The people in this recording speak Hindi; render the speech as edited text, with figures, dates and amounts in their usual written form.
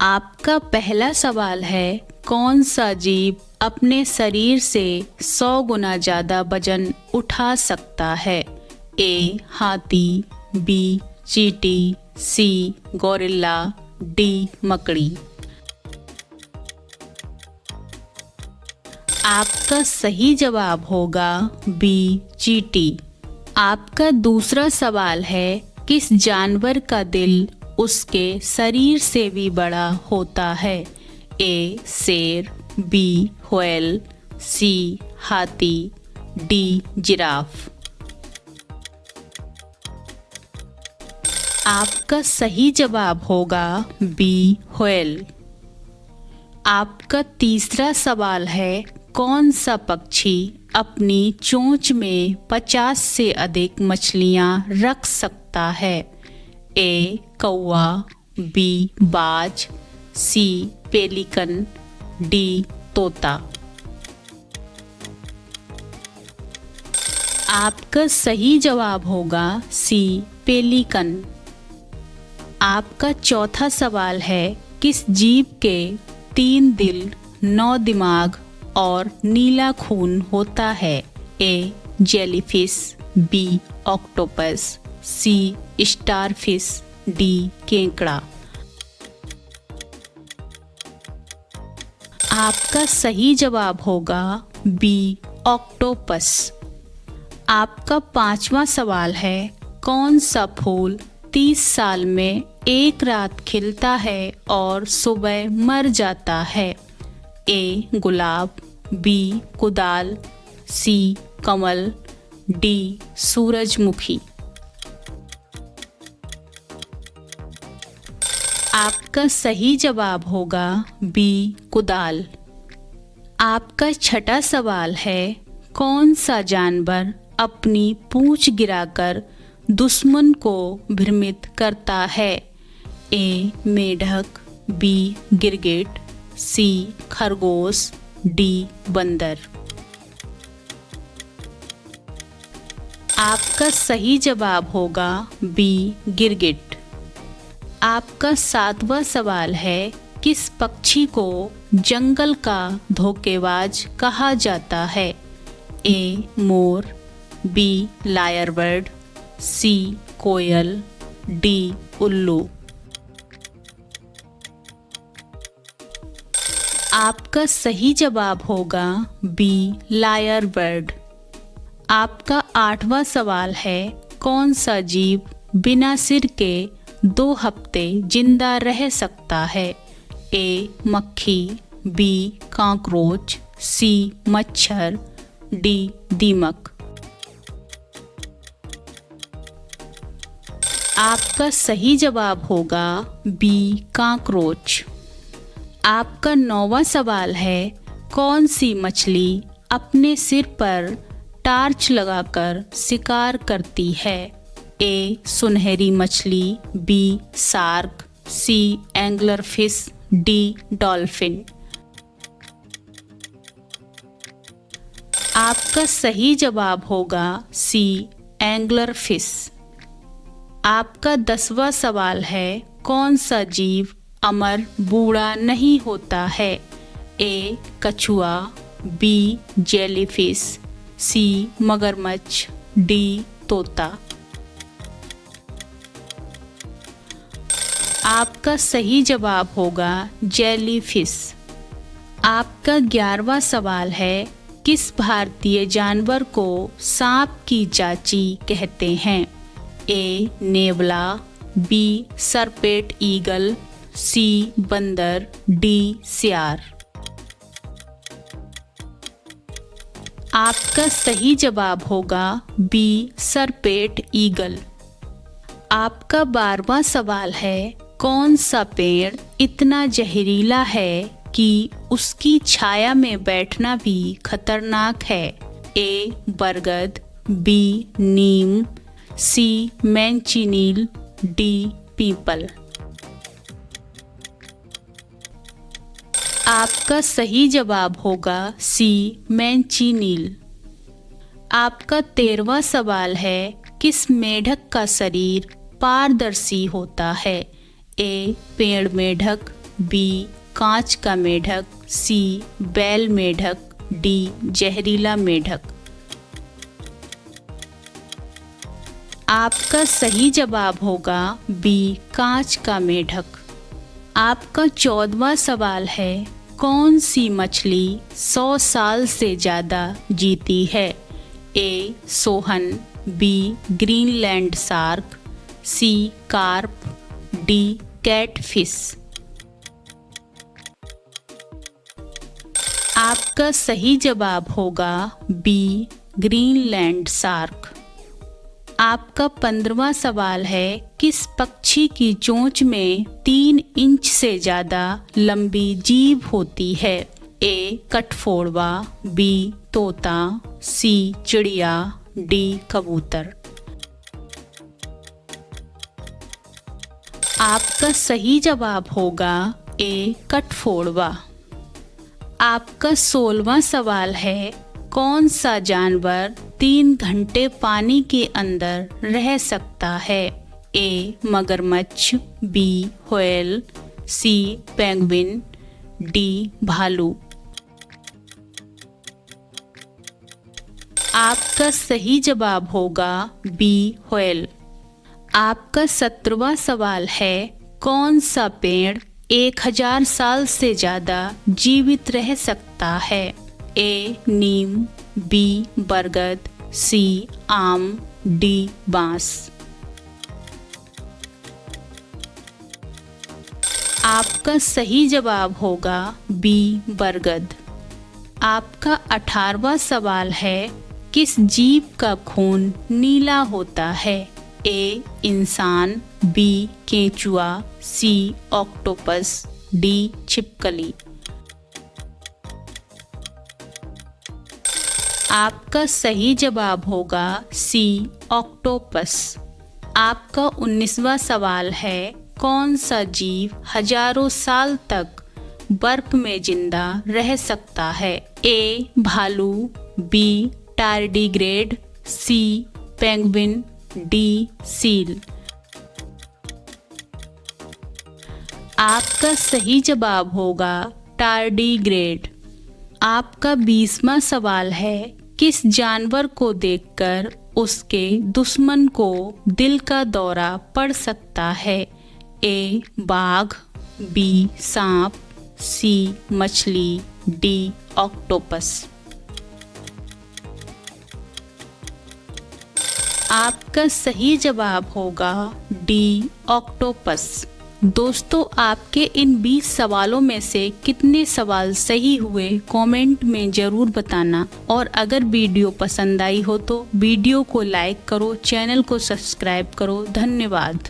आपका पहला सवाल है, कौन सा जीव अपने शरीर से 100 गुना ज़्यादा वजन उठा सकता है? ए. हाथी, बी. चींटी, सी. Gorilla, D. मकड़ी। आपका सही जवाब होगा बी. चींटी। आपका दूसरा सवाल है, किस जानवर का दिल उसके शरीर से भी बड़ा होता है? ए. शेर, बी. व्हेल, सी. हाथी, डी. जिराफ। आपका सही जवाब होगा बी. व्हेल। आपका तीसरा सवाल है, कौन सा पक्षी अपनी चोंच में 50 से अधिक मछलियां रख सकता है? ए. कौवा, बी. बाज, सी. Pelican, D. तोता। आपका सही जवाब होगा सी. पेलिकन। आपका चौथा सवाल है, किस जीव के 3 दिल, 9 दिमाग और नीला खून होता है? A. Jellyfish, B. Octopus, C. Starfish, D. केकड़ा। आपका सही जवाब होगा बी. ऑक्टोपस। आपका पांचवा सवाल है, कौन सा फूल 30 साल में एक रात खिलता है और सुबह मर जाता है? ए. गुलाब, बी. कुदाल, सी. कमल, डी. सूरजमुखी। आपका सही जवाब होगा बी. कुदाल। आपका छठा सवाल है, कौन सा जानवर अपनी पूंछ गिराकर दुश्मन को भ्रमित करता है? ए. मेढक, बी. गिरगिट, सी. खरगोश, डी. बंदर। आपका सही जवाब होगा बी. गिरगिट। आपका 7वां सवाल है, किस पक्षी को जंगल का धोखेबाज कहा जाता है? ए. मोर, बी. लायर बर्ड, सी. कोयल, डी. उल्लू। आपका सही जवाब होगा बी. Lawyer bird. आपका 8वां सवाल है, कौन सा जीव बिना सिर के 2 हफ्ते जिंदा रह सकता है? ए. मक्खी, बी. कॉकरोच, सी. मच्छर, डी. दीमक। आपका सही जवाब होगा बी. कॉकरोच। आपका 9वां सवाल है, कौन सी मछली अपने सिर पर टार्च लगाकर शिकार करती है? ए. सुनहरी मछली, B. Shark, C. Angler fish, D. Dolphin. आपका सही जवाब होगा सी. Angler fish. आपका 10वां सवाल है, कौन सा जीव अमर बूढ़ा नहीं होता है? ए. कछुआ, बी. जेलीफिश, सी. मगरमच्छ, डी. तोता। आपका सही जवाब होगा जेलीफिश। आपका 11वां सवाल है, किस भारतीय जानवर को सांप की चाची कहते हैं? ए. नेवला, बी. सरपेट ईगल, सी. बंदर, डी. सियार। आपका सही जवाब होगा बी. सरपेट ईगल। आपका 12वां सवाल है, कौन सा पेड़ इतना जहरीला है कि उसकी छाया में बैठना भी खतरनाक है? ए. बरगद, बी. नीम, सी. मैंचीनील, डी. पीपल। आपका सही जवाब होगा सी. मैंचीनील। आपका 13वां सवाल है, किस मेढक का शरीर पारदर्शी होता है? ए. पेड़ मेढक, बी कांच का मेढक, सी बैल मेढक, डी जहरीला मेढक। आपका सही जवाब होगा बी कांच का मेढक। आपका 14वां सवाल है, कौन सी मछली 100 साल से ज़्यादा जीती है? ए सोहन, बी ग्रीनलैंड शार्क, सी कार्प, डी कैटफिश। आपका सही जवाब होगा बी ग्रीनलैंड शार्क। आपका 15वां सवाल है, किस पक्षी की चोंच में 3 इंच से ज़्यादा लंबी जीभ होती है? ए कठफोड़वा, बी तोता, सी चिड़िया, डी कबूतर। आपका सही जवाब होगा ए कठफोड़वा। आपका 16वां सवाल है, कौन सा जानवर 3 घंटे पानी के अंदर रह सकता है? ए मगरमच्छ, बी व्हेल, सी पेंगुइन, डी भालू। आपका सही जवाब होगा बी व्हेल। आपका 17वां सवाल है, कौन सा पेड़ 1000 साल से ज़्यादा जीवित रह सकता है? ए नीम, बी बरगद, सी आम, डी बांस। आपका सही जवाब होगा बी बरगद। आपका 18वां सवाल है, किस जीव का खून नीला होता है? ए इंसान, बी केंचुआ, सी ऑक्टोपस, डी छिपकली। आपका सही जवाब होगा सी ऑक्टोपस। आपका 19वां सवाल है, कौन सा जीव हजारों साल तक बर्फ में जिंदा रह सकता है? ए भालू, बी टार्डिग्रेड, सी पेंगुइन, डी सील। आपका सही जवाब होगा टार्डिग्रेड। आपका 20वां सवाल है, किस जानवर को देखकर उसके दुश्मन को दिल का दौरा पड़ सकता है? ए बाघ, बी सांप, सी मछली, डी ऑक्टोपस। आपका सही जवाब होगा डी ऑक्टोपस। दोस्तों, आपके इन 20 सवालों में से कितने सवाल सही हुए कमेंट में ज़रूर बताना। और अगर वीडियो पसंद आई हो तो वीडियो को लाइक करो, चैनल को सब्सक्राइब करो। धन्यवाद।